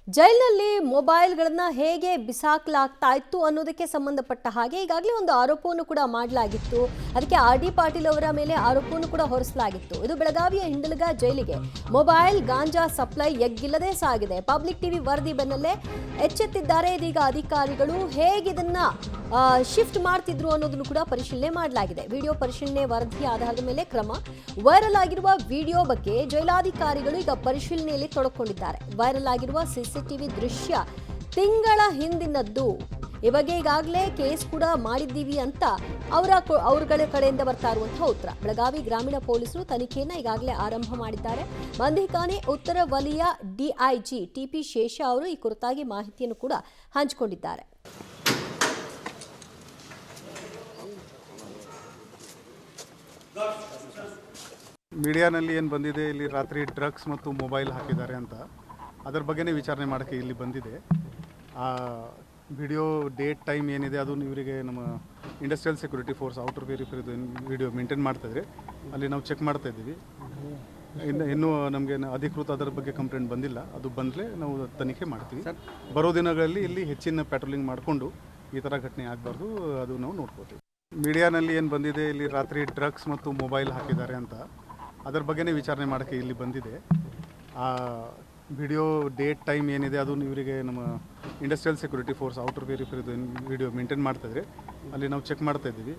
ಜೈಲಿನಲ್ಲಿ ಮೊಬೈಲ್ಗಳನ್ನು ಹೇಗೆ ಬಿಸಾಕಲಾಗ್ತಾ ಇತ್ತು ಅನ್ನೋದಕ್ಕೆ ಸಂಬಂಧಪಟ್ಟ ಹಾಗೆ ಈಗಾಗಲೇ ಒಂದು ಆರೋಪವನ್ನು ಕೂಡ ಮಾಡಲಾಗಿತ್ತು. ಅದಕ್ಕೆ ಆರ್.ಡಿ. ಪಾಟೀಲ್ ಅವರ ಮೇಲೆ ಆರೋಪವನ್ನು ಕೂಡ ಹೊರಿಸಲಾಗಿತ್ತು. ಇದು ಬೆಳಗಾವಿಯ ಹಿಂಡಲಗ ಜೈಲಿಗೆ ಮೊಬೈಲ್ ಗಾಂಜಾ ಸಪ್ಲೈ ಎಗ್ಗಿಲ್ಲದೆ ಸಾಗಿದೆ. ಪಬ್ಲಿಕ್ ಟಿವಿ ವರದಿ ಬೆನ್ನಲ್ಲೇ ಎಚ್ಚೆತ್ತಿದ್ದಾರೆ. ಇದೀಗ ಅಧಿಕಾರಿಗಳು ಹೇಗಿದನ್ನ ಶಿಫ್ಟ್ ಮಾಡ್ತಿದ್ರು ಅನ್ನೋದನ್ನು ಕೂಡ ಪರಿಶೀಲನೆ ಮಾಡಲಾಗಿದೆ. ವಿಡಿಯೋ ಪರಿಶೀಲನೆ ವರದಿ ಆಧಾರದ ಮೇಲೆ ಕ್ರಮ. ವೈರಲ್ ಆಗಿರುವ ವಿಡಿಯೋ ಬಗ್ಗೆ ಜೈಲಾಧಿಕಾರಿಗಳು ಈಗ ಪರಿಶೀಲನೆಯಲ್ಲಿ ತೊಡಕೊಂಡಿದ್ದಾರೆ. ವೈರಲ್ ಆಗಿರುವ ಸಿಸಿಟಿವಿ ದೃಶ್ಯ ತಿಂಗಳ ಹಿಂದಿನದ್ದು. ಈ ಬಗ್ಗೆ ಈಗಾಗಲೇ ಕೇಸ್ ಕೂಡ ಮಾಡಿದ್ದೀವಿ ಅಂತ ಅವರುಗಳ ಕಡೆಯಿಂದ ಬರ್ತಾ ಇರುವಂತಹ ಉತ್ತರ. ಬೆಳಗಾವಿ ಗ್ರಾಮೀಣ ಪೊಲೀಸರು ತನಿಖೆಯನ್ನ ಈಗಾಗಲೇ ಆರಂಭ ಮಾಡಿದ್ದಾರೆ. ಮಂದಿಖಾನೆ ಉತ್ತರ ವಲಯ ಡಿಐಜಿ ಟಿಪಿ ಶೇಷ ಅವರು ಈ ಕುರಿತಾಗಿ ಮಾಹಿತಿಯನ್ನು ಕೂಡ ಹಂಚಿಕೊಂಡಿದ್ದಾರೆ. ಮೀಡಿಯಾನಲ್ಲಿ ಏನು ಬಂದಿದೆ, ಇಲ್ಲಿ ರಾತ್ರಿ ಡ್ರಗ್ಸ್ ಮತ್ತು ಮೊಬೈಲ್ ಹಾಕಿದ್ದಾರೆ ಅಂತ, ಅದರ ಬಗ್ಗೆನೇ ವಿಚಾರಣೆ ಮಾಡೋಕ್ಕೆ ಇಲ್ಲಿ ಬಂದಿದೆ. ಆ ವಿಡಿಯೋ ಡೇಟ್ ಟೈಮ್ ಏನಿದೆ ಅದು ಇವರಿಗೆ ನಮ್ಮ ಇಂಡಸ್ಟ್ರಿಯಲ್ ಸೆಕ್ಯೂರಿಟಿ ಫೋರ್ಸ್ ಔಟರ್ ವೆರಿಫೈದು ವಿಡಿಯೋ ಮೇಂಟೈನ್ ಮಾಡ್ತಾಯಿದ್ರಿ, ಅಲ್ಲಿ ನಾವು ಚೆಕ್ ಮಾಡ್ತಾಯಿದ್ದೀವಿ. ಇನ್ನೂ ನಮಗೆ ಅಧಿಕೃತ ಅದರ ಬಗ್ಗೆ ಕಂಪ್ಲೇಂಟ್ ಬಂದಿಲ್ಲ. ಅದು ಬಂದರೆ ನಾವು ತನಿಖೆ ಮಾಡ್ತೀವಿ. ಬರೋ ದಿನಗಳಲ್ಲಿ ಇಲ್ಲಿ ಹೆಚ್ಚಿನ ಪ್ಯಾಟ್ರೋಲಿಂಗ್ ಮಾಡಿಕೊಂಡು ಈ ಥರ ಘಟನೆ ಆಗಬಾರ್ದು, ಅದು ನಾವು ನೋಡ್ಕೋತೀವಿ. ಮೀಡಿಯಾನಲ್ಲಿ ಏನು ಬಂದಿದೆ, ಇಲ್ಲಿ ರಾತ್ರಿ ಡ್ರಗ್ಸ್ ಮತ್ತು ಮೊಬೈಲ್ ಹಾಕಿದ್ದಾರೆ ಅಂತ, ಅದರ ಬಗ್ಗೆನೇ ವಿಚಾರಣೆ ಮಾಡೋಕ್ಕೆ ಇಲ್ಲಿ ಬಂದಿದೆ. ಆ ವಿಡಿಯೋ ಡೇಟ್ ಟೈಮ್ ಏನಿದೆ ಅದು ಇವರಿಗೆ ನಮ್ಮ ಇಂಡಸ್ಟ್ರಿಯಲ್ ಸೆಕ್ಯೂರಿಟಿ ಫೋರ್ಸ್ ಔಟರ್ ವೆರಿಫೈದು ವಿಡಿಯೋ ಮೇಂಟೈನ್ ಮಾಡ್ತಾಯಿದ್ರಿ, ಅಲ್ಲಿ ನಾವು ಚೆಕ್ ಮಾಡ್ತಾಯಿದ್ದೀವಿ.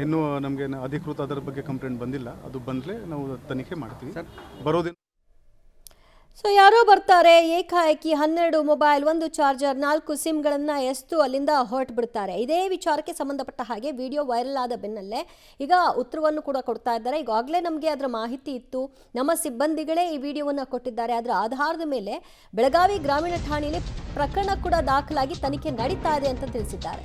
ಇನ್ನೂ ನಮಗೆ ಅಧಿಕೃತ ಅದರ ಬಗ್ಗೆ ಕಂಪ್ಲೇಂಟ್ ಬಂದಿಲ್ಲ. ಅದು ಬಂದರೆ ನಾವು ತನಿಖೆ ಮಾಡ್ತೀವಿ. ಬರೋದಿನ ಸೊ ಯಾರೋ ಬರ್ತಾರೆ, ಏಕಾಏಕಿ 12 ಮೊಬೈಲ್, 1 ಚಾರ್ಜರ್, 4 ಸಿಮ್ಗಳನ್ನು ಎಸ್ತು ಅಲ್ಲಿಂದ ಹೊರಟು ಬಿಡ್ತಾರೆ. ಇದೇ ವಿಚಾರಕ್ಕೆ ಸಂಬಂಧಪಟ್ಟ ಹಾಗೆ ವಿಡಿಯೋ ವೈರಲ್ ಆದ ಬೆನ್ನಲ್ಲೇ ಈಗ ಉತ್ತರವನ್ನು ಕೂಡ ಕೊಡ್ತಾ ಇದ್ದಾರೆ. ಈಗಾಗಲೇ ನಮಗೆ ಅದರ ಮಾಹಿತಿ ಇತ್ತು, ನಮ್ಮ ಸಿಬ್ಬಂದಿಗಳೇ ಈ ವಿಡಿಯೋವನ್ನು ಕೊಟ್ಟಿದ್ದಾರೆ. ಅದರ ಆಧಾರದ ಮೇಲೆ ಬೆಳಗಾವಿ ಗ್ರಾಮೀಣ ಠಾಣೆಯಲ್ಲಿ ಪ್ರಕರಣ ಕೂಡ ದಾಖಲಾಗಿ ತನಿಖೆ ನಡೀತಾ ಇದೆ ಅಂತ ತಿಳಿಸಿದ್ದಾರೆ.